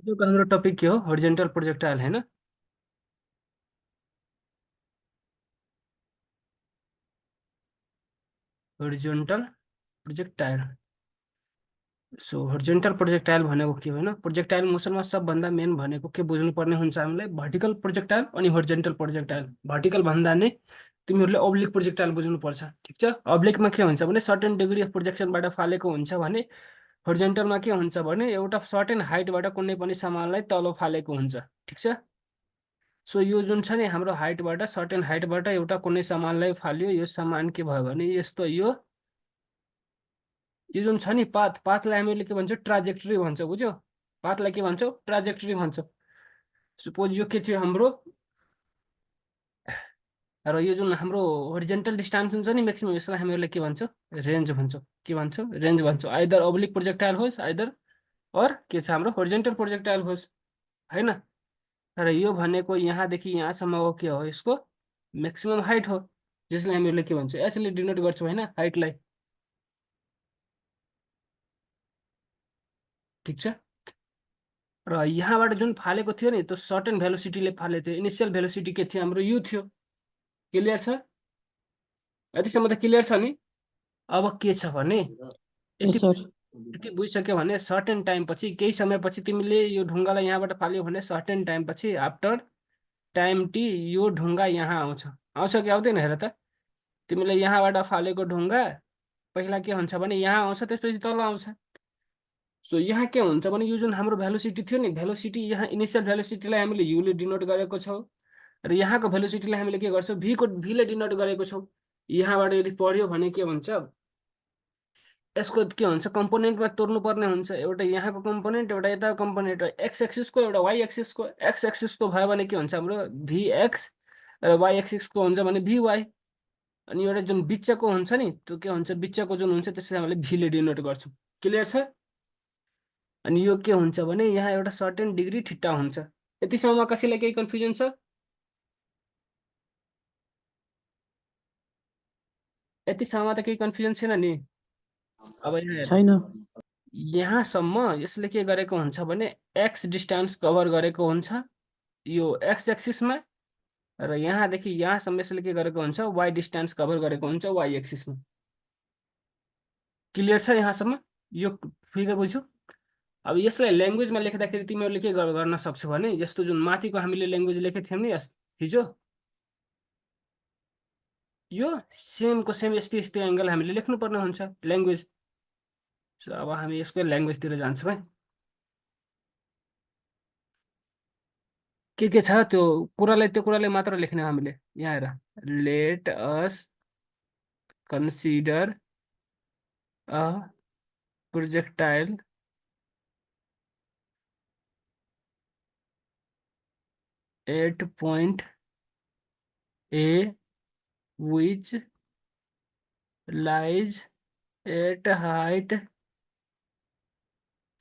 आजको हाम्रो टपिक के हो? हॉरिजॉन्टल प्रोजेक्टाइल है ना। Horizontal projectile. So horizontal projectile भनेको के हो होइन? प्रोजेक्टाइल मोसनमा सबभन्दा मेन भनेको के बुझ्नुपर्ने हुन्छ हामीलाई? भर्टिकल प्रोजेक्टाइल अनि हॉरिजॉन्टल प्रोजेक्टाइल। भर्टिकल भन्दा नै तिमीहरूले अब्लिक प्रोजेक्टाइल बुझ्नुपर्छ। ठिक छ? अब्लिकमा के हुन्छ भने सर्टेन डिग्री अफ प्रोजेक्सनबाट फालेको हुन्छ भने हॉरिजॉन्टलमा के हुन्छ भने एउटा सर्टेन हाइटबाट कुनै पनि सामानलाई तल फालेको हुन्छ। ठिक छ? सो यो जुन छ नि हाम्रो हाइटबाट सर्टेन हाइटबाट एउटा कुनै सामानलाई फाल्यो, यो सामान के भयो भने यस्तो यो जुन छ नि पाथलाई हामीले के भन्छौँ? ट्राजेक्टरी भन्छ, बुझ्यो? पाथलाई के भन्छौँ? ट्राजेक्टरी भन्छ। सपोज यो के थियो हाम्रो, र यो जुन हाम्रो होरिजेन्टल डिस्टेन्स हुन्छ नि म्याक्सिमम, यसलाई हामीहरूले के भन्छौँ? रेन्ज भन्छौँ। के भन्छौँ? रेन्ज भन्छौँ। आइदर अब्लिक प्रोजेक्टाइल होस् आइदर और के छ हाम्रो होरिजेन्टल प्रोजेक्टाइल होस्, होइन? र यो भनेको यहाँदेखि यहाँसम्मको के हो? यसको म्याक्सिमम हाइट हो, जसलाई हामीहरूले के भन्छौँ? यसले डिनोट गर्छौँ होइन, हाइटलाई। ठिक छ? र यहाँबाट जुन फालेको थियो नि त्यो सर्टेन भेलोसिटीले फालेको थियो। इनिसियल भेलोसिटी के थियो? हाम्रो यु थियो। क्लियर छ? यतिसम्म त क्लियर छ नि? अब के छ भने यति यस सर। यति बुझिसक्यो भने सर्टेन टाइम पछि, केही समयपछि तिमीले यो ढुङ्गालाई यहाँबाट फाल्यो भने सर्टेन टाइम पछि आफ्टर टाइम टी यो ढुङ्गा यहाँ आउँछ। आउँछ कि आउँदैन हेर त? तिमीले यहाँबाट फालेको ढुङ्गा पहिला के हुन्छ भने यहाँ आउँछ, त्यसपछि तल आउँछ। सो यहाँ के हुन्छ भने यो जुन हाम्रो भेलोसिटी थियो नि, भेलोसिटी यहाँ इनिसियल भेलोसिटीलाई हामीले युले डिनोट गरेको छौँ र यहाँको भेलोसिटीलाई हामीले के गर्छौँ? भीले डिनोट गरेको छौँ। यहाँबाट यदि पढ्यो भने के भन्छ? यसको के हुन्छ? कम्पोनेन्टमा तोड्नु पर्ने हुन्छ। एउटा यहाँको कम्पोनेन्ट, एउटा यताको कम्पोनेन्ट, एक्स एक्सिसको एउटा वाइ एक्सिसको। एक्स एक्सिसको भयो भने के हुन्छ हाम्रो? भिएक्स र वाइ एक्सिसको हुन्छ भने भिवाई। अनि एउटा जुन बिचको हुन्छ नि त्यो के हुन्छ? बिचको जुन हुन्छ त्यसलाई हामीले भीले डिनोट गर्छौँ। क्लियर छ? अनि यो के हुन्छ भने यहाँ एउटा सर्टेन डिग्री ठिट्टा हुन्छ। यतिसम्म कसैलाई केही कन्फ्युजन छ? यतिसम्म त केही कन्फ्युजन छैन नि? अब यहाँ हेर, छैन। यहाँसम्म यसले के गरेको हुन्छ भने एक्स डिस्टेन्स कभर गरेको हुन्छ यो एक्स एक्सिसमा, र यहाँदेखि यहाँसम्म यसले के गरेको हुन्छ? वाइ डिस्टेन्स कभर गरेको हुन्छ वाइ एक्सिसमा। क्लियर छ यहाँसम्म? यो फिगर बुझ्यो? अब यसलाई ल्याङ्ग्वेजमा लेख्दाखेरि तिमीहरूले के गर्न सक्छौ भने यस्तो जुन माथिको हामीले ल्याङ्ग्वेज लेखेको थियौँ नि हिजो, यो सेमको सेम यस्तै यस्तै एङ्गल हामीले लेख्नुपर्ने हुन्छ ल्याङ्ग्वेज। सो अब हामी यसको ल्याङ्ग्वेजतिर जान्छौँ है। के छ त्यो कुरालाई मात्र लेख्ने हो हामीले। यहाँ हेर, let us consider a projectile at point A which lies at height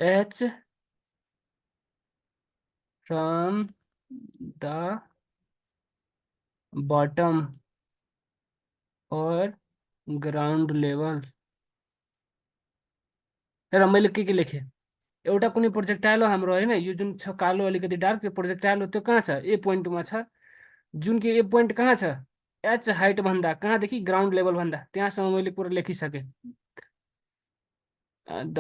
h from the bottom or ground level। हेर मैले के लेखेँ? एउटा कुनै प्रोजेक्टाइल हो हाम्रो होइन, यो जुन छ कालो अलिकति डार्क, यो प्रोजेक्टाइल हो। त्यो कहाँ छ? ए पोइन्टमा छ। जुन कि ए पोइन्ट कहाँ छ? एच हाइट भन्दा कहाँदेखि? ग्राउन्ड लेभल भन्दा त्यहाँसम्म मैले कुरा लेखिसकेँ। The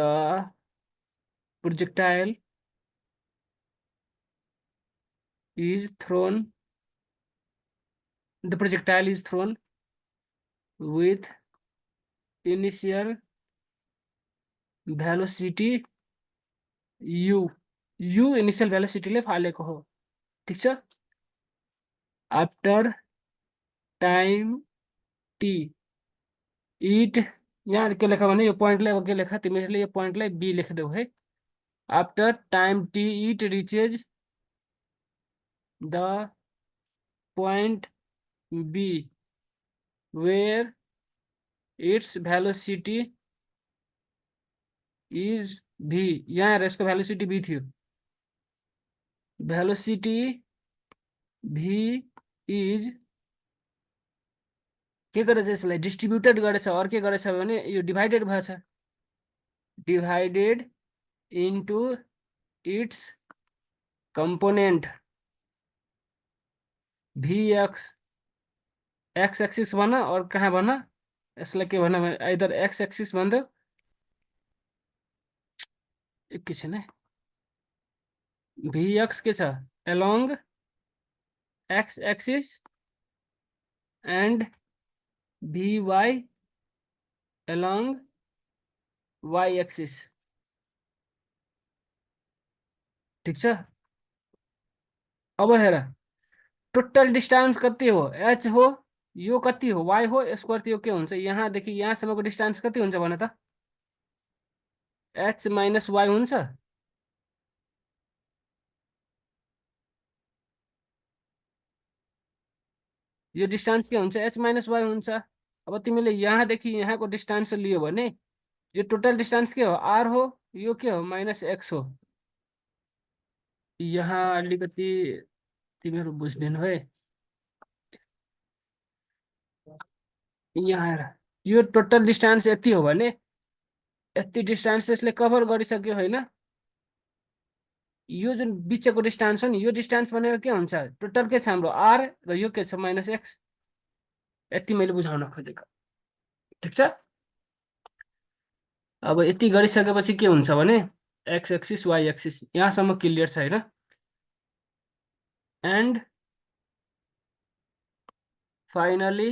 projectile is thrown the projectile is thrown with initial velocity u initial भेलोसिटीले फालेको हो। ठिक छ? आफ्टर टाइम टी इट, यहाँ के लेख भने यो पोइन्टलाई के लेख? तिमीहरूले यो पोइन्टलाई बी लेखिदेऊ है। After time T it reaches the point B where its velocity is V. यहाँ यसको भेलोसिटी भी थियो। भेलोसिटी भी इज के गरेछ? यसलाई डिस्ट्रिब्युटेड गरेछ। अरू के गरेछ भने यो डिभाइडेड भएछ। Divided into it's component V x x axis बना और कहाँ बना यसलाई के भन इधर एक्स एक्सिस भनिदेऊ एकैछिन है भी एक्स के छ एलोंग एक्स एक्सिस एंड भी वाई एलोंग वाई एक्सिस ठीक छ अब हेर टोटल डिस्टेंस कति हो एच हो यो कति हो वाई हो यसको अर्थ यो के हुन्छ यहाँदेखि यहाँसम्मको डिस्टेंस कति हुन्छ भन त एच माइनस वाई हुन्छ यो डिस्टेंस के हुन्छ एच माइनस वाई हुन्छ अब तिमीले यहाँदेखि यहाँको डिस्टेंस लियो भने यो टोटल डिस्टेंस के हो आर हो यो के हो माइनस एक्स हो यहाँ अलिकति तिमीहरू बुझ्दैन है यहाँ हेर यो टोटल डिस्टेंस यति हो भने यति डिस्टेंस यसले कभर गरिसक्यो होइन यो जुन बिचको डिस्टेंस हो नि यो डिस्टेंस भनेको के हुन्छ टोटल के छ हाम्रो आर र यो के छ माइनस एक्स यति मैले बुझाउन खोजेको ठिक छ अब यति गरिसकेपछि के हुन्छ भने एक्स एक्सिस वाई एक्सिस यहाँसम्म क्लियर छ होइन and finally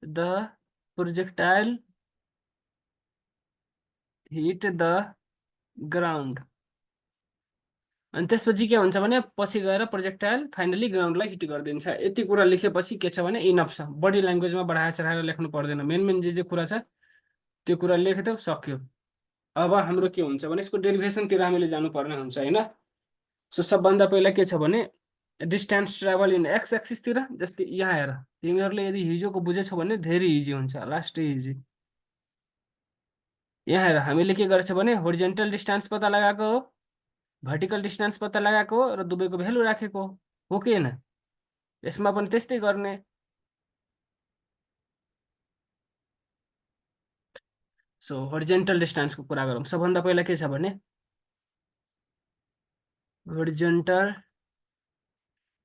the projectile hit the ground अनि त्यसपछि के हुन्छ भने पछि गएर प्रोजेक्टाइल फाइनली ग्राउन्डलाई हिट गरिदिन्छ यति कुरा लेखेपछि के छ भने इनफ छ बडी ल्याङ्ग्वेजमा बढाएर चढाएर लेख्नु पर्दैन मेन मेन जे कुरा छ त्यो कुरा लेखिदेऊ सक्यो अब हाम्रो के हुन्छ भने यसको डेरिभेसनतिर हामीले जानुपर्ने हुन्छ होइन सो सबभन्दा पहिला के छ भने डिस्टेन्स ट्राभल इन एक्स एक्सिसतिर जस्तै यहाँ हेर तिमीहरूले यदि हिजोको बुझेछौ भने धेरै इजी हुन्छ लास्टै इजी यहाँ हेर हामीले के गरेछ भने होरिजेन्टल डिस्टेन्स पत्ता लगाएको हो भर्टिकल डिस्टेन्स पत्ता लगाएको हो र दुवैको भ्यालु राखेको हो कि होइन यसमा पनि त्यस्तै गर्ने सो होरिजेन्टल डिस्टेन्सको कुरा गरौँ सबभन्दा पहिला के छ भने horizontal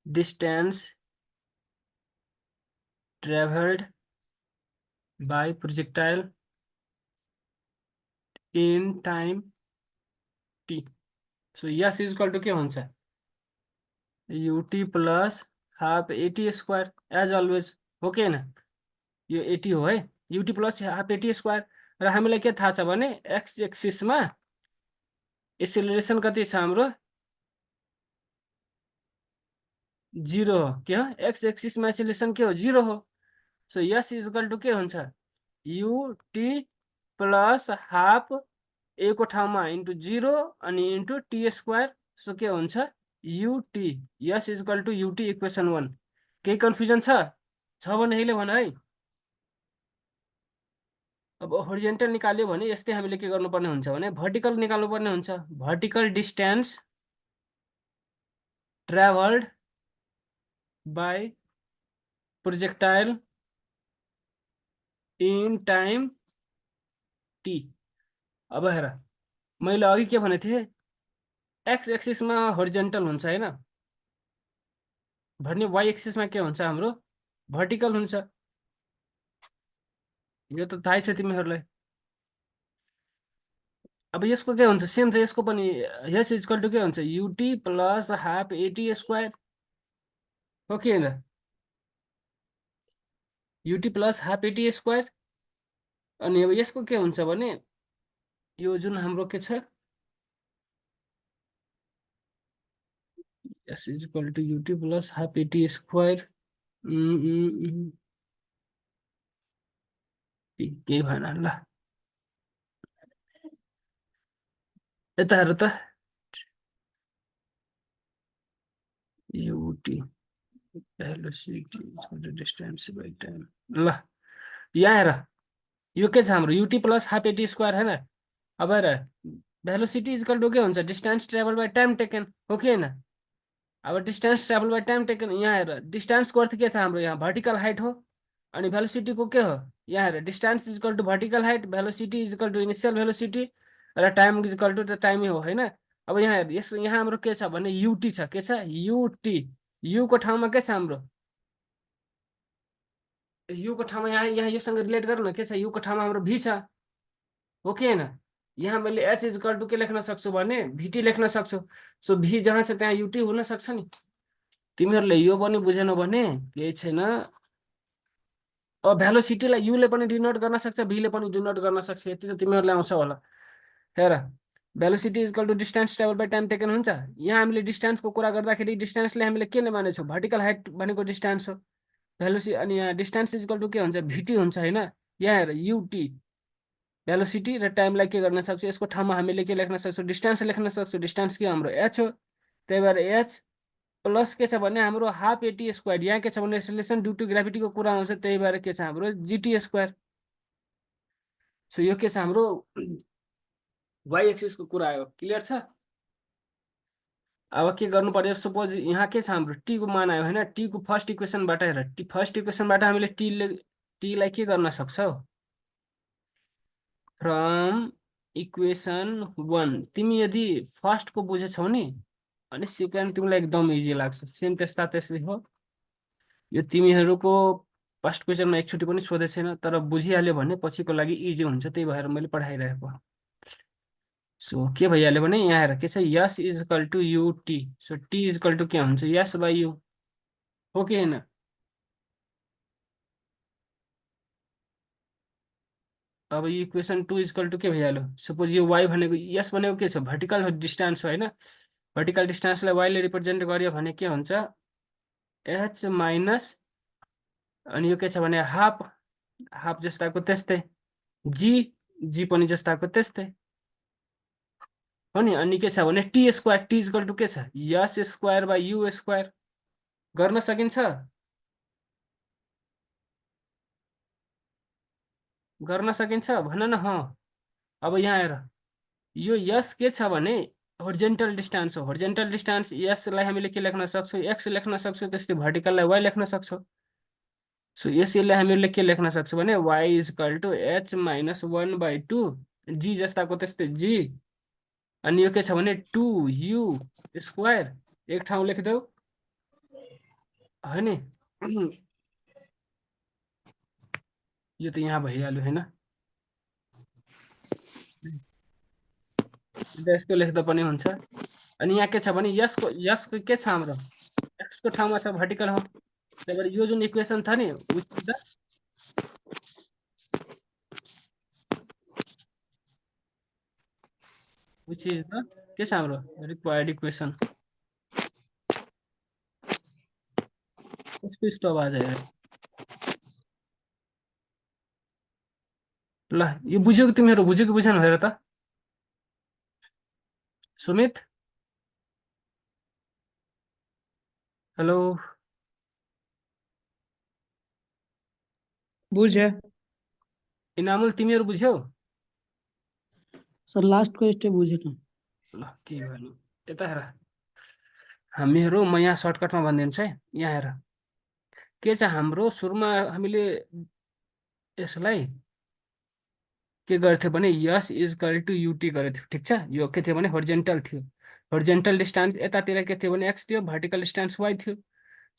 distance travelled by projectile in time T so S is equal to के हुन्छ u t plus half a t square as always हो कि होइन यो एटी हो है u t plus half a t square र हामीलाई के थाहा छ भने एक्स एक्सिसमा एक्सिलरेसन कति छ हाम्रो 0 हो के हो एक्स एक्सिसमा एक्सिलरेसन के हो 0 हो so S is equal to के हुन्छ युटी प्लस हाफ ए को ठाउँमा इन्टु 0 अनि इन्टु टी स्क्वायर सो के हुन्छ u t S is equal to u t equation 1 केही कन्फ्युजन छ भने अहिले भन है अब होरिजेन्टल निकाल्यो भने यस्तै हामीले के गर्नुपर्ने हुन्छ भने भर्टिकल निकाल्नुपर्ने हुन्छ vertical distance travelled by projectile in time T अब हेर मैले अघि के भनेको थिएँ एक्स एक्सिसमा होरिजेन्टल हुन्छ होइन भने वाइ एक्सिसमा के हुन्छ हाम्रो भर्टिकल हुन्छ यो त थाहै छ तिमीहरूलाई अब यसको के हुन्छ सेम छ यसको पनि यस इक्वल टु के हुन्छ u t plus half a t square हो कि होइन UT plus half a t square अनि अब यसको के हुन्छ भने यो जुन हाम्रो के छ S is equal to u t plus half a t square केही भएन ल यता हेर त u t velocity distance by time ल यहाँ हेर यो के छ हाम्रो u t plus half a t square होइन अब हेर भेलोसिटी इजकल टु के हुन्छ distance travel by time taken हो कि होइन अब distance travel by time taken यहाँ हेर डिस्टेन्सको अर्थ के छ हाम्रो यहाँ भर्टिकल हाइट हो अनि भेलोसिटीको के हो यहाँ हेर distance is equal to vertical height velocity is equal to initial velocity र टाइम इजकल टु द टाइमै हो होइन अब यहाँ हेर, यहाँ हाम्रो के छ भने युटी छ, के छ युटी। यु को ठाउँमा के छ हाम्रो, यु को ठाउँमा यहाँ यहाँ योसँग रिलेट गरौँ न, के छ यु को ठाउँमा हाम्रो भी छ, हो कि होइन। यहाँ मैले एच इजकल टु के लेख्न सक्छु भने भिटी लेख्न सक्छु। सो भी जहाँ छ त्यहाँ युटी हुन सक्छ नि। तिमीहरूले यो पनि बुझेनौ भने केही छैन। अब भ्यालोसिटीलाई युले पनि डिनोट गर्न सक्छ, भीले पनि डिनोट गर्न सक्छ, यति त तिमीहरूलाई आउँछ होला। हेर, velocity is equal to distance travel by time taken हुन्छ। यहाँ हामीले डिस्टेन्सको कुरा गर्दाखेरि डिस्टेन्सले हामीले के नै मानेछौँ, भर्टिकल हाइट भनेको डिस्टेन्स हो। भेलोसिटी अनि यहाँ डिस्टेन्स इजकल टु के हुन्छ, भिटी हुन्छ होइन। यहाँ हेर युटी, भेलोसिटी र टाइमलाई के गर्न सक्छौँ, यसको ठाउँमा हामीले के लेख्न सक्छौँ, डिस्टेन्स लेख्न सक्छौँ। डिस्टेन्स के हाम्रो एच हो, त्यही भएर एच प्लस के छ भने हाम्रो हाफ एटी स्क्वायर। यहाँ के छ भने एक्सेलरेसन ड्यु टु ग्राभिटीको कुरा आउँछ, त्यही भएर के छ हाम्रो जिटी स्क्वायर। सो यो के छ हाम्रो वाइ एक्सिसको कुरा आयो, क्लियर छ। अब के गर्नु पर्यो, सपोज यहाँ के छ हाम्रो टी को मान आयो होइन। टी को फर्स्ट इक्वेसनबाट हेर, फर्स्ट इक्वेसनबाट हामीले टीलाई के गर्न सक्छौ, फ्रम इक्वेसन 1। तिमी यदि फर्स्टको बुझेछौ नि अनि सेकेन्ड तिमीलाई एकदम इजी लाग्छ। सेम त्यस्ता त्यसै हो। यो तिमीहरूको फर्स्ट क्वेसनमा एकचोटि पनि सोधेको छैन, तर बुझिहाल्यो भने पछिको लागि इजी हुन्छ, त्यही भएर मैले पढाइरहेको। सो के भइहाल्यो भने यहाँ हेर के छ, S is equal to u t. So T is equal to के हुन्छ, यस बाई यु, हो कि होइन। अब यो इक्वेसन 2 इजकल टु के भइहाल्यो, सपोज यो वाइ भनेको, यस भनेको के छ, भर्टिकल डिस्टेन्स हो होइन। भर्टिकल डिस्टेन्सलाई वाइले रिप्रेजेन्ट गर्यो भने के हुन्छ, एच माइनस, अनि यो के छ भने हाफ, हाफ जस्ताको त्यस्तै, जी, जी पनि जस्ताको त्यस्तै हो नि। अनि के छ भने T square, T is equal to के छ, S square by U square. गर्न सकिन्छ, गर्न सकिन्छ भन न। अब यहाँ हेर, यो यस के छ भने होरिजेन्टल डिस्टेन्स हो। होरिजेन्टल डिस्टेन्स यसलाई हामीले के लेख्न सक्छौँ, एक्स लेख्न सक्छौँ, त्यस्तै भर्टिकललाई वाइ लेख्न सक्छौँ। सो यसैलाई हामीले के लेख्न सक्छौँ भने Y is equal to H minus 1/2 g जस्ताको त्यस्तै जी। अनि यो के छ भने 2u स्क्वायर, एक ठाउँ लेखिदेऊ होइन। यो त यहाँ भइहाल्यो होइन, यस्तो लेख्दा पनि हुन्छ। अनि यहाँ के छ भने यसको यसको के छ, हाम्रो एक्सको ठाउँमा छ भर्टिकल हो। त्यही भएर यो जुन इक्वेसन छ नि विच इज द के छ हाम्रो रिक्वायर्ड इक्वेसन। कसको यस्तो आवाज आयो ल, यो बुझ्यो कि तिमीहरू बुझ्यो कि बुझेन हेर त सुमित। हेलो, बुझे इनामुल तिमीहरू बुझ्यौ। सर लास्ट को स्टेप बुझे त। ल के भन्नु, यता हेर हामीहरू, म यहाँ सर्टकटमा भनिदिन्छु है। यहाँ हेर के छ हाम्रो, सुरुमा हामीले यसलाई के गर्थ्यो भने यस इजकल टु युटी गरेको थियो, ठिक छ। यो के थियो भने होरिजेन्टल थियो। होरिजेन्टल डिस्टेन्स यतातिर के थियो भने एक्स थियो, भर्टिकल डिस्टेन्स वाइ थियो।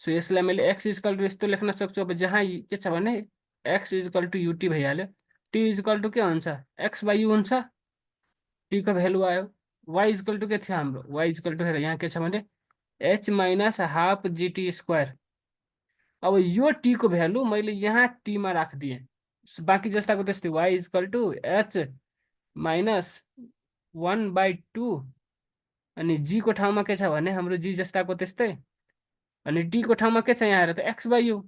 सो यसलाई मैले एक्स इजकल टु यस्तो लेख्न सक्छु। अब जहाँ के छ भने एक्स इजकल टु युटी भइहाल्यो। टी इजकल टु के हुन्छ, एक्स बाई यु हुन्छ, टी को भ्यालु आयो। वाइ इजकल टु के थियो हाम्रो, वाइ इजकल टु हेर यहाँ के छ भने H minus half GT square. अब यो टी को भ्यालु मैले यहाँ टीमा राखिदिएँ, बाँकी जस्ताको त्यस्तै Y is equal to H minus 1/2। अनि जी को ठाउँमा के छ भने हाम्रो जी जस्ताको त्यस्तै, अनि टी को ठाउँमा के छ यहाँ हेर त एक्स बाई यु।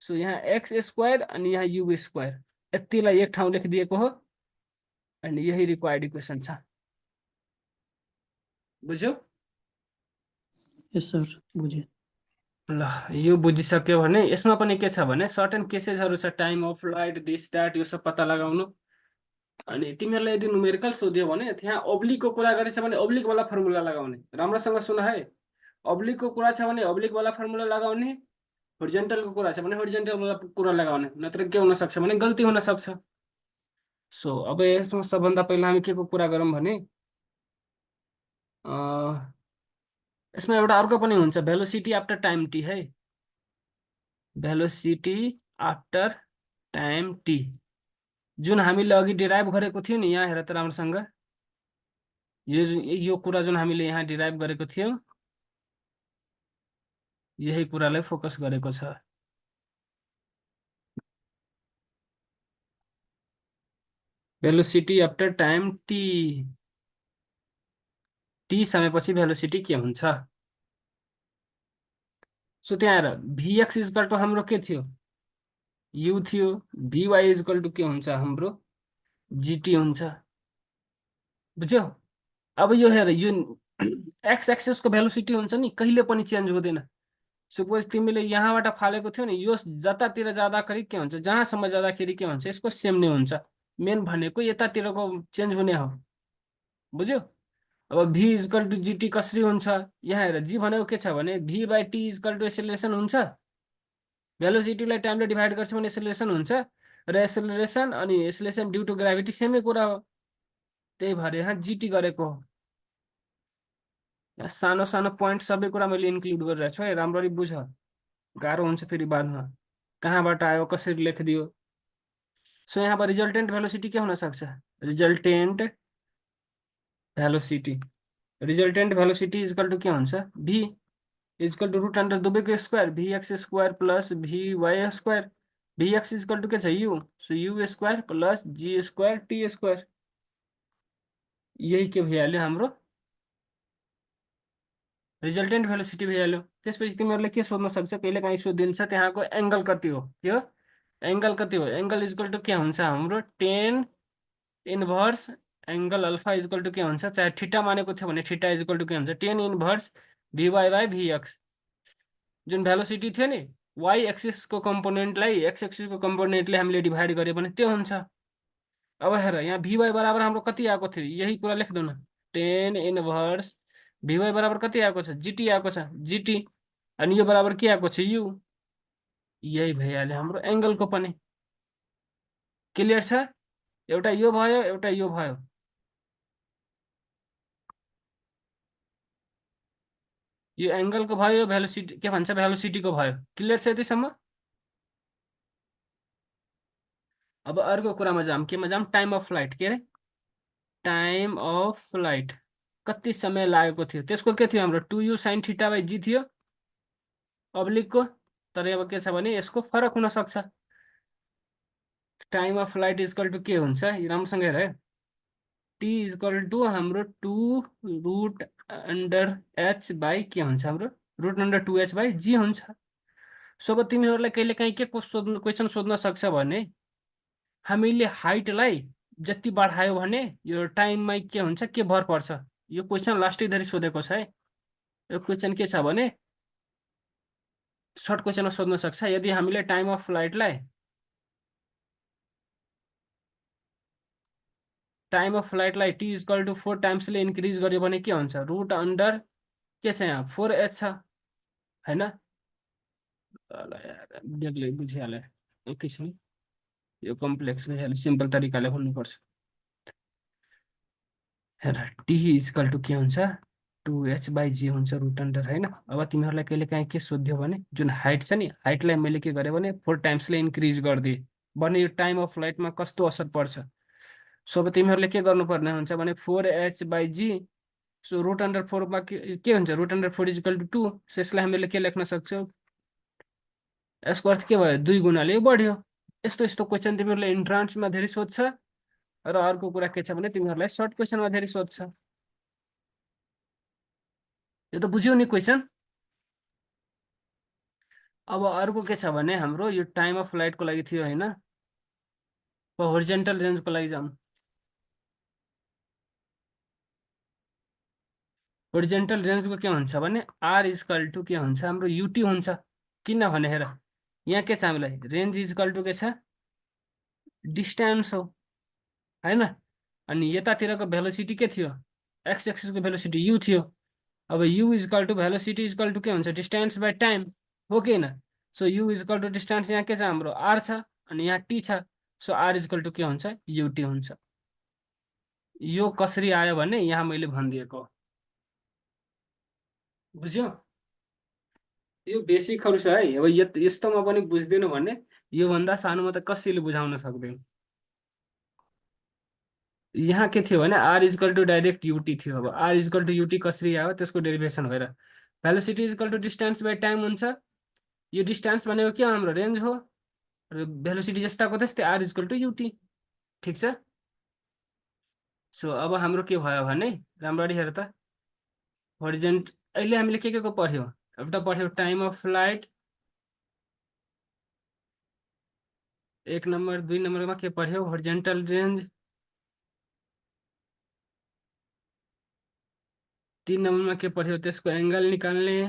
सो यहाँ एक्स स्क्वायर अनि यहाँ यु स्क्वायर, यतिलाई एक ठाउँ लेखिदिएको हो। अनि यही रिक्वायर्ड इक्वेसन छ, बुझ्यौ। यस सर बुझे। ल यो बुझिसक्यो भने यसमा पनि के छ भने सर्टेन केसेसहरू छ, time of flight, this that, यो सब पत्ता लगाउनु। अनि तिमीहरूलाई यदि न्युमेरिकल सोध्यो भने त्यहाँ ओब्लिकको कुरा गरेछ भने ओब्लिकवाला फर्मुला लगाउने, राम्रोसँग सुन है। ओब्लिकको कुरा छ भने ओब्लिकवाला फर्मुला लगाउने, होरिजेन्टलको कुरा छ भने होरिजेन्टलवाला कुरा लगाउने, नत्र के हुनसक्छ भने गल्ती हुनसक्छ। सो अब यसमा सबभन्दा पहिला हामी के को कुरा गरौँ भने यसमा एउटा अर्को पनि हुन्छ, भेलोसिटी आफ्टर टाइम टी है, भेलोसिटी आफ्टर टाइम टी, जुन हामीले अघि डिराइभ गरेको थियो नि, यहाँ हेर त राम्रोसँग, यो कुरा जुन हामीले यहाँ डिराइभ गरेको थियो, यही कुरालाई फोकस गरेको छ। Velocity after time T, T समयपछि भेलोसिटी के हुन्छ। सो त्यहाँ हेर, भीएक्स इजकल टु हाम्रो के थियो, यु थियो, भीवाई इजकल टु के हुन्छ हाम्रो जीटी हुन्छ, बुझ्यौ। अब यो हेर, यो एक्स एक्सेसको भेलोसिटी हुन्छ नि, कहिले पनि चेन्ज हुँदैन। सपोज तिमीले यहाँबाट फालेको थियो नि, यो जतातिर जाँदाखेरि के हुन्छ, जहाँसम्म जाँदाखेरि के हुन्छ, यसको सेम नै हुन्छ। मेन भनेको यतातिरको चेन्ज हुने हो, बुझ्यौ। अब भी इजकल टु जीटी कसरी हुन्छ, यहाँ हेर, जी भनेको के छ भने भी बाई टी इजकल टु एसेलेरेसन हुन्छ, भेलोसिटीलाई टाइमले डिभाइड गर्छ भने एसेलेरेसन हुन्छ, र एसेलेरेसन अनि एसेलेरेसन ड्यु टु ग्राभिटी सेमै कुरा हो, त्यही भएर यहाँ जीटी गरेको हो। यहाँ सानो सानो पोइन्ट सबै कुरा मैले इन्क्लुड गरिरहेको छु है, राम्ररी बुझ, गाह्रो हुन्छ फेरि बादमा, कहाँबाट आयो कसरी लेखिदियो। सो यहाँ पर रिजल्टेन्ट भेलोसिटी के हुन सक्छ, resultant velocity, resultant velocity is equal to के हुन्छ, V is equal to root under दुवैको square, V X square plus V Y square, V X is equal to के छ u, so u square plus g square t square, यही के भइहाल्यो हाम्रो रिजल्टेन्ट भेलोसिटी भइहाल्यो। त्यसपछि तिमीहरूले के सोध्न सक्छ, कहिले काहीँ सोधिन्छ त्यहाँको एङ्गल कति हो, के हो एङ्गल कति हो, एङ्गल इजकल टु के हुन्छ हाम्रो tan inverse angle alpha is equal to के हुन्छ, चाहे ठिटा मानेको थियो भने ठिटा इजकल टु के हुन्छ टेन इन्भर्स भीवाई बाई भीएक्स, जुन भेलोसिटी थियो नि, वाइ एक्सिसको कम्पोनेन्टलाई एक्स एक्सिसको कम्पोनेन्टले हामीले डिभाइड गर्यो भने त्यो हुन्छ। अब हेर, यहाँ भीवाई बराबर हाम्रो कति आएको थियो, यही कुरा लेख्दो न, टेन इन्भर्स भीवाई बराबर कति आएको छ, जीटी आएको छ, जीटी, अनि यो बराबर के आएको छ यु, यही भइहाल्यो हाम्रो एङ्गलको पनि। क्लियर छ, एउटा यो भयो, एउटा यो भयो, यो एङ्गलको भयो, भेलोसिटी के भन्छ भेलोसिटीको भयो। क्लियर छ यतिसम्म। अब अर्को कुरामा जाऊँ, केमा जाऊँ, टाइम अफ फ्लाइट, के अरे टाइम अफ फ्लाइट, कति समय लागेको थियो, त्यसको के थियो हाम्रो 2u sin थीटा बाई जी थियो अब्लिकको, तर अब के छ भने यसको फरक हुन सक्छ। Time of flight is equal to के हुन्छ, राम्रोसँग हेर है, टी इजकल टु हाम्रो 2 रुट अन्डर एच बाई के हुन्छ हाम्रो रुट अन्डर 2h बाई जी हुन्छ। सो अब तिमीहरूलाई कहिले काहीँ के क्वेसन सोध्न सक्छ भने, हामीले हाइटलाई जति बढायो भने यो टाइममा के हुन्छ, के भर पर्छ, यो क्वेसन लास्टैधरि सोधेको छ है। यो क्वेसन के छ भने सर्ट क्वेसनमा सोध्न सक्छ, यदि हामीले टाइम अफ फ्लाइटलाई टी इजकल टु 4 टाइम्सले इन्क्रिज गर्यो भने के हुन्छ, रुट अन्डर के छ यहाँ 4h छ हैन, बेग्लै बुझिहाल्यो एकैछिन, यो कम्प्लेक्स भइहाल्यो, सिम्पल तरिकाले भन्नुपर्छ। हेर, टी इजकल टु के हुन्छ 2h बाई जी हुन्छ रुट अन्डर हैन। अब तिमीहरूलाई कहिले काहीँ के सोध्यो भने, जुन हाइट छ नि, हाइटलाई मैले के गरेँ भने 4 टाइम्सले इन्क्रिज गरिदिएँ भने यो टाइम अफ फ्लाइटमा कस्तो असर पर्छ। सो अब तिमीहरूले के गर्नुपर्ने हुन्छ भने 4h by g, so root under 4मा के हुन्छ, root under 4 is equal to 2, so यसलाई हामीले के लेख्न सक्छौँ, यसको अर्थ के भयो 2 गुणाले बढ्यो। यस्तो यस्तो क्वेसन तिमीहरूले इन्ट्रान्समा धेरै सोध्छ, र अर्को कुरा के छ भने तिमीहरूलाई सर्ट क्वेसनमा धेरै सोध्छ। यो त बुझ्यौ नि क्वेसन। अब अर्को के छ भने हाम्रो यो टाइम अफ फ्लाइटको लागि थियो हैन, अब होरिजेन्टल रेन्जको लागि जाउँ। होरिजेन्टल रेन्जको के हुन्छ भने आर इजकल टु के हुन्छ हाम्रो युटी हुन्छ, किनभने हेर यहाँ के छ हामीलाई, रेन्ज इजकल टु के छ डिस्टेन्स हो हैन, अनि यतातिरको भेलोसिटी के थियो, एक्स एक्सिसको भेलोसिटी यु थियो। अब U is equal to velocity is equal to के हुन्छ डिस्टेन्स बाई टाइम, हो कि होइन। So U is equal to distance यहाँ के छ हाम्रो आर छ, अनि यहाँ टी छ, सो आर इजकल टु के हुन्छ युटी हुन्छ। यो कसरी आयो भने यहाँ मैले भनिदिएको, बुझ्यो? यो बेसिकहरू छ है। अब यस्तोमा पनि बुझ्दैनौ भने योभन्दा सानोमा त कसैले बुझाउन सक्दैन। यहाँ के थियो भने R is equal to direct u t थियो। अब आर इजकल टु युटी कसरी आयो त्यसको डेरिभेसन भएर velocity is equal to distance by time हुन्छ। यो डिस्टेन्स भनेको के हाम्रो रेन्ज हो, र भेलोसिटी जस्ताको त्यस्तै आर इजकल टु युटी। ठिक छ। सो अब हाम्रो के भयो भने राम्ररी हेर त, हरिजेन्ट अहिले हामीले के को पढ्यौँ? एउटा पढ्यौँ टाइम अफ फ्लाइट, 1 नम्बर। 2 नम्बरमा के पढ्यौँ? Horizontal range. 3 नम्बरमा के पढ्यौँ? त्यसको एङ्गल निकाल्ने।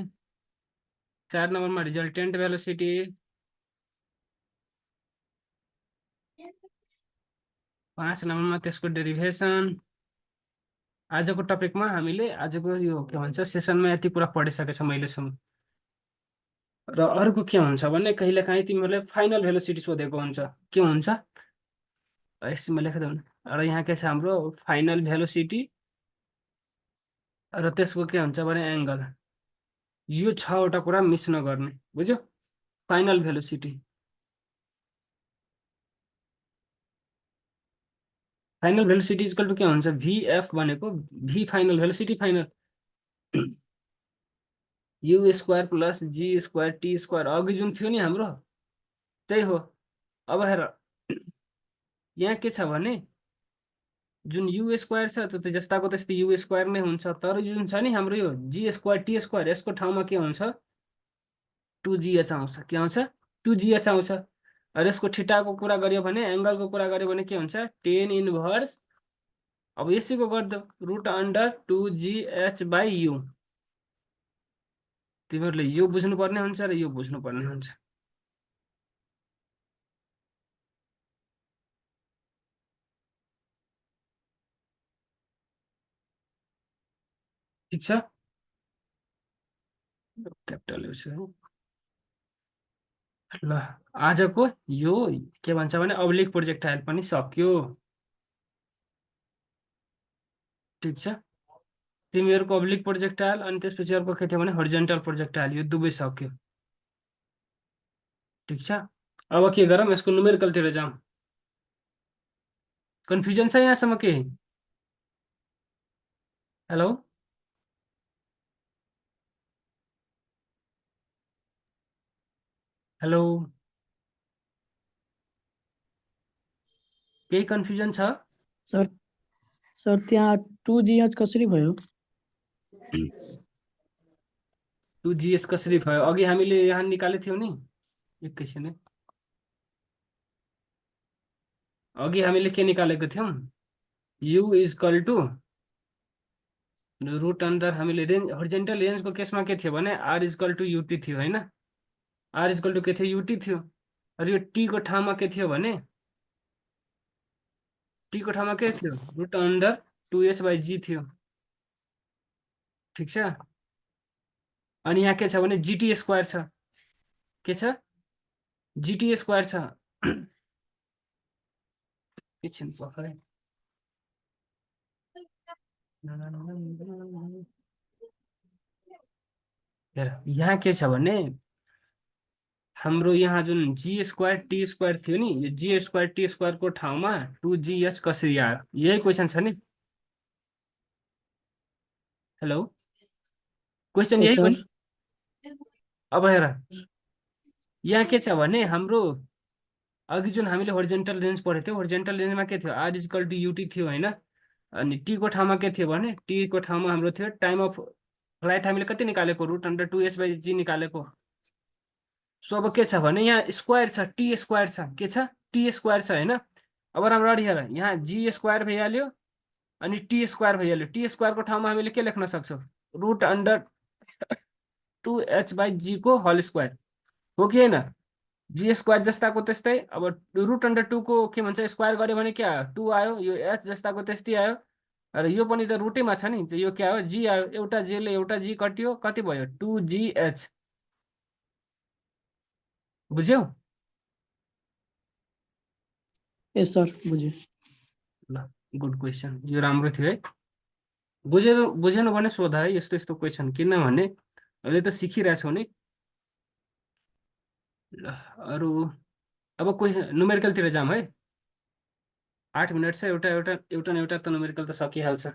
4 नम्बरमा रिजल्टेन्ट भेलोसिटी। 5 नम्बरमा त्यसको डेरिभेसन। आजको टपिकमा हामीले आजको यो के भन्छ सेसनमा यति कुरा पढिसकेछौँ अहिलेसम्म। र अर्को के हुन्छ भने कहिलेकाहीँ तिमीहरूले फाइनल भेलोसिटी सोधेको हुन्छ। के हुन्छ यसमा लेखिदेऊ न। र यहाँ के छ हाम्रो फाइनल भेलोसिटी र त्यसको के हुन्छ भने एङ्गल। यो 6वटा कुरा मिस नगर्ने, बुझ्यो? Final velocity, final velocity equal to के हुन्छ? भिएफ भनेको V final velocity final u square plus g square t square अघि जुन थियो नि हाम्रो त्यही हो। अब हेर यहाँ के छ भने जुन यु स्क्वायर छ त्यो त जस्ताको त्यस्तै यु स्क्वायर नै हुन्छ, तर जुन छ नि हाम्रो यो जी स्क्वायर टी स्क्वायर यसको ठाउँमा के हुन्छ? 2gh आउँछ। के आउँछ? 2gh आउँछ। र यसको ठिटाको कुरा गर्यो भने, एङ्गलको कुरा गर्यो भने के हुन्छ? 10 इन्भर्स। अब यसैको गरिदेऊ root under 2gh by you. तिमीहरूले यो बुझ्नुपर्ने हुन्छ र यो बुझ्नुपर्ने हुन्छ। ठिक छ। क्यापिटल ल आजको यो के भन्छ भने अब्लिक प्रोजेक्टाइल पनि सक्यो। ठिक छ। तिमीहरूको अब्लिक प्रोजेक्टाइल अनि त्यसपछि अर्को के थियो भने हरिजेन्टल प्रोजेक्टाइल, यो दुवै सक्यो। ठिक छ। अब के गरौँ? यसको न्युमेरिकलतिर जाउँ। कन्फ्युजन छ यहाँसम्म के? हेलो हेलो, केही कन्फ्युजन छ? सर सर त्यहाँ 2gh कसरी भयो? 2gh कसरी भयो? अघि हामीले यहाँ निकालेको थियौँ नि। एकैछिन है। अघि हामीले के निकालेको थियौँ? U is equal to root under, हामीले रेन्ज हरिजेन्टल रेन्जको केसमा के थियो भने आर इजकल टु युटी थियो होइन? आर इजकल टु के थियो? युटी थियो। र यो टीको ठाउँमा के थियो भने टीको ठाउँमा के थियो? रुट अन्डर 2h बाई जी थियो। ठिक छ। अनि यहाँ के छ भने जिटी स्क्वायर छ। के छ? जिटी स्क्वायर छ। एकछिन पखरै। हेर यहाँ के छ भने हाम्रो यहाँ जुन जी स्क्वायर टी स्क्वायर थियो नि, यो जी स्क्वायर टी स्क्वायरको ठाउँमा 2gh कसरी आयो? यही क्वेसन छ नि। हेलो, क्वेसन यस यही हो सर। नि। अब हेर यहाँ के छ भने हाम्रो अघि जुन हामीले होरिजेन्टल रेन्ज पढेको थियौँ, होरिजेन्टल रेन्जमा के थियो? आर इजकल टु युटी थियो होइन? अनि टीको ठाउँमा के थियो भने टीको ठाउँमा हाम्रो थियो टाइम अफ फ्लाइट। हामीले कति निकालेको? रुट अन्डर 2h बाई जी निकालेको। सो अब के छ भने यहाँ स्क्वायर छ, टी स्क्वायर छ। के छ? टी स्क्वायर छ होइन? अब राम्ररी हेर, यहाँ जी स्क्वायर भइहाल्यो अनि टी स्क्वायर भइहाल्यो। टी स्क्वायरको ठाउँमा हामीले के लेख्न सक्छौँ? रुट अन्डर 2h बाई जी को होल स्क्वायर हो कि होइन? जी स्क्वायर जस्ताको त्यस्तै। अब रुट अन्डर 2 को के भन्छ? स्क्वायर गऱ्यो भने क्या आयो? 2 आयो। यो एच जस्ताको त्यस्तै आयो। र यो पनि त रुटैमा छ नि, यो क्या हो? जी आयो। एउटा जीले एउटा जी कटियो, कति भयो? 2gh। बुझ्यौ? यस सर बुझेँ। ल गुड क्वेसन, यो राम्रो थियो है। बुझेन भने सोध है यस्तो यस्तो क्वेसन, किनभने अहिले त सिकिरहेछौ नि। ल, अरू अब कोही न्युमेरिकलतिर जाऊँ है। 8 मिनट छ, एउटा एउटा एउटा न एउटा त न्युमेरिकल त सकिहाल्छ।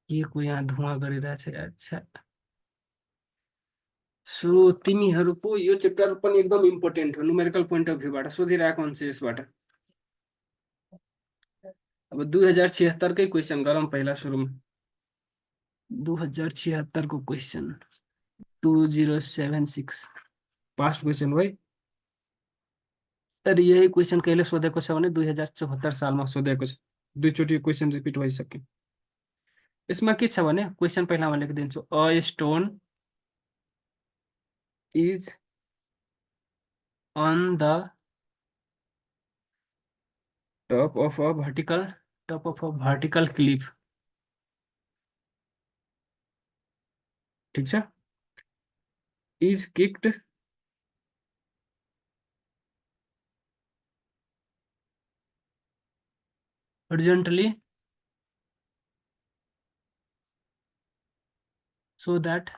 के को यहाँ धुवा गरिरहेछ, अच्छा। सो तिमीहरूको यो च्याप्टर पनि एकदम इम्पोर्टेन्ट हो, न्युमेरिकल पोइन्ट अफ भ्यूबाट सोधिरहेको हुन्छ यसबाट। अब 2076कै क्वेसन गरौँ पहिला सुरुमा। 2076को क्वेसन 2076 पास्ट क्वेसन हो है। तर यही क्वेसन कहिले सोधेको छ भने 2074 सालमा सोधेको छ। दुईचोटि क्वेसन रिपिट भइसक्यो। यसमा के छ भने क्वेसन पहिलामा लेखिदिन्छु। A stone is on the top of a vertical cliff. ठिक छ। Is kicked horizontally so that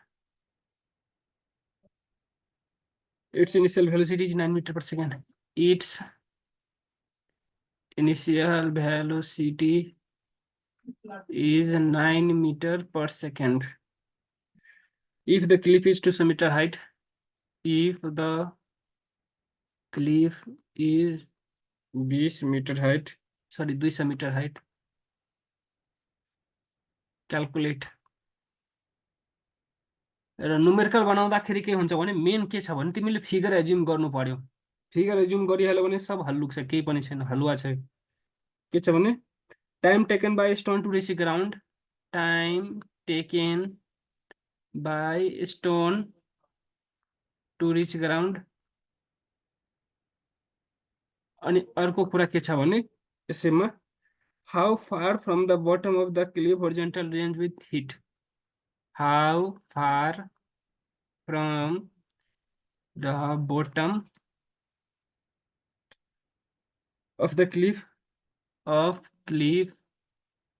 its initial velocity is 9 meter per second. Its initial velocity is 9 meter per second. If the cliff is 200 meter height, if the cliff is 20 meter height, sorry 200 meter height, calculate। र numerical बनाउँदाखेरि के हुन्छ भने main के छ भने तिमीले figure assume गर्नु पर्यो। फिगर एज्युम गरिहाल्यो भने सब हल्लुक छ, केही पनि छैन, हलुवा छ। के छ भने time taken by stone to reach ground, time taken by stone to reach ground. अनि अर्को कुरा के छ भने यसैमा how far from the bottom of the cliff horizontal range with hit, how far from the bottom of the cliff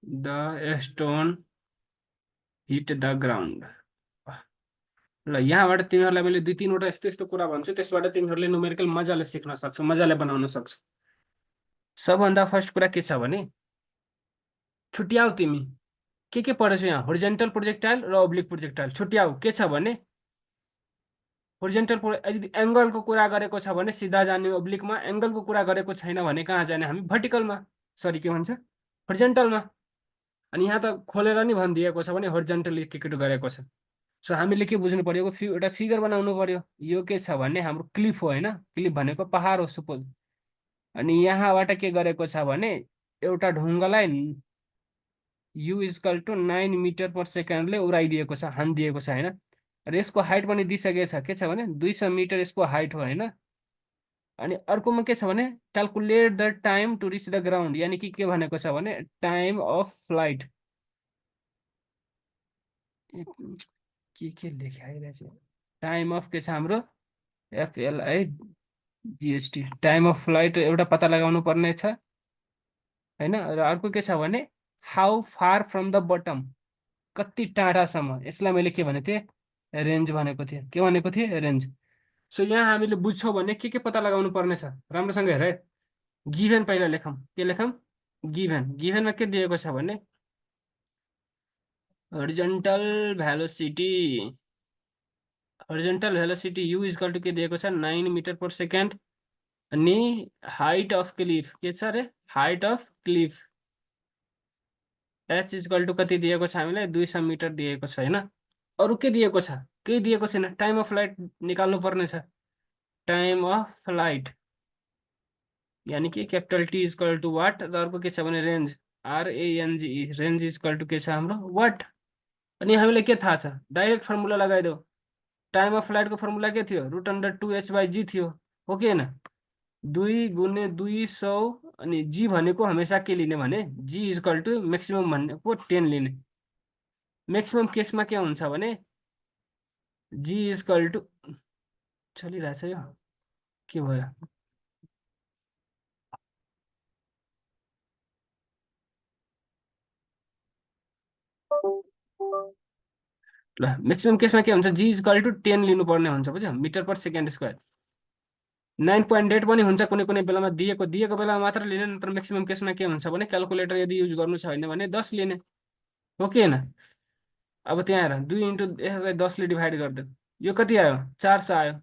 the stone hit the ground. ल यहाँबाट तिमीहरूलाई मैले 2-3वटा यस्तो यस्तो कुरा भन्छु, त्यसबाट तिमीहरूले न्युमेरिकल मजाले सिक्न सक्छौ, मजाले बनाउन सक्छौ। सबभन्दा फर्स्ट कुरा के छ भने छुट्याऊ तिमी के पढेछौ यहाँ, होरिजेन्टल प्रोजेक्टाइल र ओब्लिक प्रोजेक्टाइल छुट्याऊ। के छ भने होरिजेन्टल यदि एङ्गलको कुरा गरेको छ भने सिधा जाने ओब्लिकमा, एङ्गलको कुरा गरेको छैन भने कहाँ जाने हामी, भर्टिकलमा, सरी के भन्छ होरिजेन्टलमा। अनि यहाँ त खोलेर नि भनिदिएको छ भने होरिजेन्टली के गरेको छ। सो हामीले के बुझ्नु पर्यो, एउटा फिगर बनाउनु पर्यो। यो के छ भने हाम्रो क्लिफ हो होइन, क्लिफ भनेको पहाड हो सपोज। अनि यहाँबाट के गरेको छ भने एउटा ढुङ्गालाई u equal to 9 metre per सेकेन्डले उडाइदिएको छ, हानिदिएको छ होइन। र यसको हाइट पनि दिइसकेको छ, के छ भने 200 मिटर यसको हाइट हो होइन। अनि अर्कोमा के छ भने calculate the time to reach the ground, यानि कि के भनेको छ भने टाइम अफ फ्लाइट। के लेखाइरहेछ, टाइम अफ के छ हाम्रो FLIGHT, टाइम अफ फ्लाइट एउटा पत्ता लगाउनु पर्ने छ होइन। र अर्को के छ भने how far from the bottom, कति टाढासम्म, यसलाई मैले के भनेको थिएँ, रेन्ज भनेको थिएँ। के भनेको थिएँ, रेन्ज। सो यहाँ हामीले बुझ्छौँ भने के पत्ता लगाउनु पर्ने छ, राम्रोसँग हेर है। गिभेन पहिला लेखौँ, के लेखौँ, गिभेनमा के दिएको छ भने horizontal velocity u equal to के दिएको छ 9 मिटर पर सेकेन्ड। अनि हाइट अफ क्लिफ के छ अरे, height of cliff H equal to कति दिएको छ हामीलाई, 200 मिटर दिएको छ होइन। अरू के दिएको छ, केही दिएको छैन। टाइम अफ फ्लाइट निकाल्नु पर्ने छ, टाइम अफ फ्लाइट यानि कि capital T equal to what. र अर्को के छ भने range, RANGE, range equal to के छ हाम्रो वाट। अनि हामीलाई के थाहा छ, डाइरेक्ट फर्मुला लगाइदेऊ। टाइम अफ फ्लाइटको फर्मुला के थियो, √2h/g थियो, हो कि होइन। 2 × 200 अनि जी भनेको हमेसा के लिने भने जी इक्वल टु म्याक्सिमम भनेको 10 लिने। म्याक्सिमम केसमा के हुन्छ भने जी इक्वल टु, चलिरहेछ यो, के भयो, ल म्याक्सिमम केसमा के हुन्छ, जी इक्वल टु 10 लिनुपर्ने हुन्छ, बुझ्यो, मिटर पर सेकेन्ड स्क्वायर। 9.8 पनि हुन्छ कुनै कुनै बेलामा, दिएको बेलामा मात्र लिने, नत्र म्याक्सिमम केसमा के हुन्छ भने क्यालकुलेटर यदि युज गर्नु छैन भने 10 लिने हो कि होइन। अब त्यहाँ हेर 2 इन्टु यसलाई 10ले डिभाइड गरिदियो, यो कति आयो, 400 आयो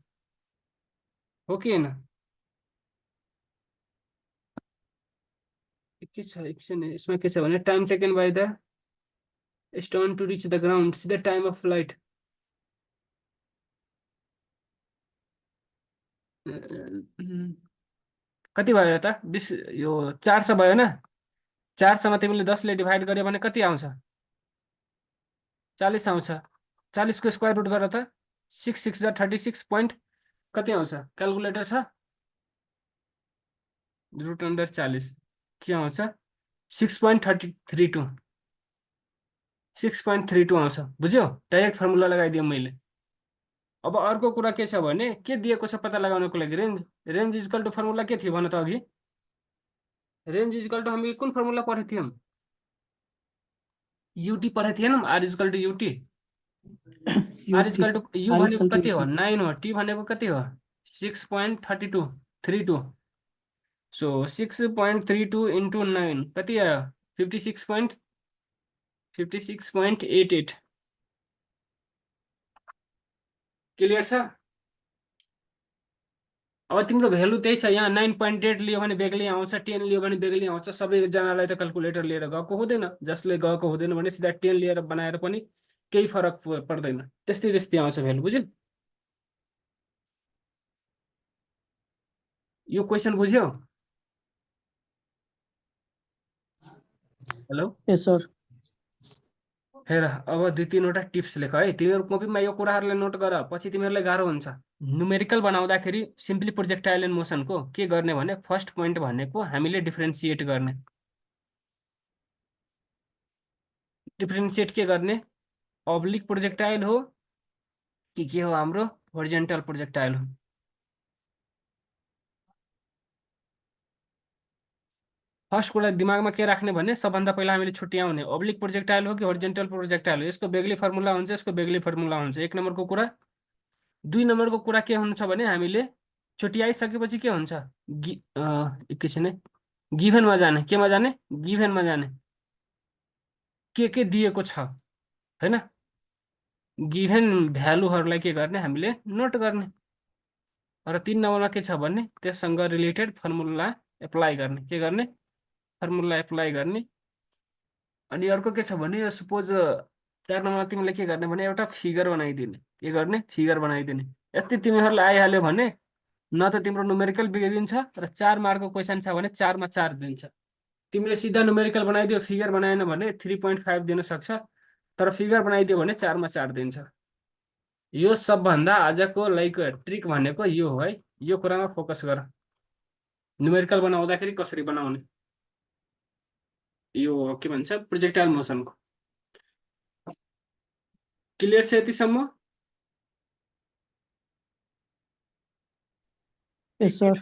हो कि होइन। के छ एकछिन, यसमा के छ भने time taken by the stone to reach the ground, सिधै टाइम अफ फ्लाइट। कति भयो त 20, यो 400 भयो होइन। 400मा तिमीले 10ले डिभाइड गर्यो भने कति आउँछ, 40 आउँछ। 40को स्क्वायर रुट गर त, 6 6 36 पोइन्ट कति आउँछ, क्यालकुलेटर छ, रुट अन्डर 40 के आउँछ, 6.32, 6.32 आउँछ, बुझ्यो। डाइरेक्ट फर्मुला लगाइदिएँ मैले। अब अर्को कुरा के छ भने के दिएको छ पत्ता लगाउनको लागि range, range equal to formula के थियो भन त अघि, रेन्ज इक्वल टु हामी कुन फर्मुला पढेको थियौँ, युटी पढेको थिएनौँ, R equal to UT. R UT, equal to u R भनेको equal to कति हो, UT. 9 हो, टी भनेको कति हो, 6.32 सो 6.32 इन्टु 9 कति आयो, 56.88। क्लियर छ। अब तिम्रो भेल्यु त्यही छ, यहाँ 9.8 लियो भने बेग्लै आउँछ, 10 लियो भने बेग्लै आउँछ, सबैजनालाई त क्यालकुलेटर लिएर गएको हुँदैन, जसले गएको हुँदैन भने सिधा 10 लिएर बनाएर पनि केही फरक पर्दैन, त्यस्तै त्यस्तै आउँछ भेल्यु, बुझ्यो। यो क्वेसन बुझ्यो। Hello, Yes, sir. हेर अब 2-3वटा टिप्स लेख है, तिमीहरू कपीमा यो कुराहरूलाई नोट गर, पछि तिमीहरूलाई गाह्रो हुन्छ। न्युमेरिकल बनाउँदाखेरि सिम्पली प्रोजेक्टाइल एन्ड मोसनको के गर्ने भने फर्स्ट पोइन्ट भनेको हामीले डिफ्रेन्सिएट गर्ने। डिफ्रेन्सिएट के गर्ने, अब्लिक प्रोजेक्टाइल हो कि के हो हाम्रो होरिजेन्टल प्रोजेक्टाइल हो। फर्स्ट कुरा दिमागमा के राख्ने भने सबभन्दा पहिला हामीले छुट्याउने अब्लिक प्रोजेक्टाइल हो कि होरिजेन्टल प्रोजेक्टाइल हो, यसको बेग्लै फर्मुला हुन्छ, यसको बेग्लै फर्मुला हुन्छ, 1 नम्बरको कुरा। 2 नम्बरको कुरा के हुन्छ भने हामीले छुट्याइसकेपछि के हुन्छ, एकैछिन है, गिभेनमा जाने, केमा जाने, गिभेनमा जाने, के दिएको छ होइन, गिभेन भ्यालुहरूलाई के गर्ने हामीले नोट गर्ने। र 3 नम्बरमा के छ भने त्यससँग रिलेटेड फर्मुला एप्लाई गर्ने, के गर्ने, फर्मुला एप्लाई गर्ने। अनि अर्को के छ भने सपोज 4 नम्बरमा तिमीले के गर्ने भने एउटा फिगर बनाइदिने, के गर्ने, फिगर बनाइदिने। यति तिमीहरूलाई आइहाल्यो भने न त तिम्रो न्युमेरिकल बिग्रिन्छ, र 4 मार्कको क्वेसन छ भने 4 मा 4 दिन्छ। तिमीले सिधा न्युमेरिकल बनाइदियो, फिगर बनाएन भने 3.5 दिन सक्छ, तर फिगर बनाइदियो भने 4 मा 4 दिन्छ। यो सबभन्दा आजको लाइक ट्रिक भनेको यो हो है, यो कुरामा फोकस गर, न्युमेरिकल बनाउँदाखेरि कसरी बनाउने, यो के भन्छ प्रोजेक्टाइल मोसनको। क्लियर छ यतिसम्म। Yes, sir.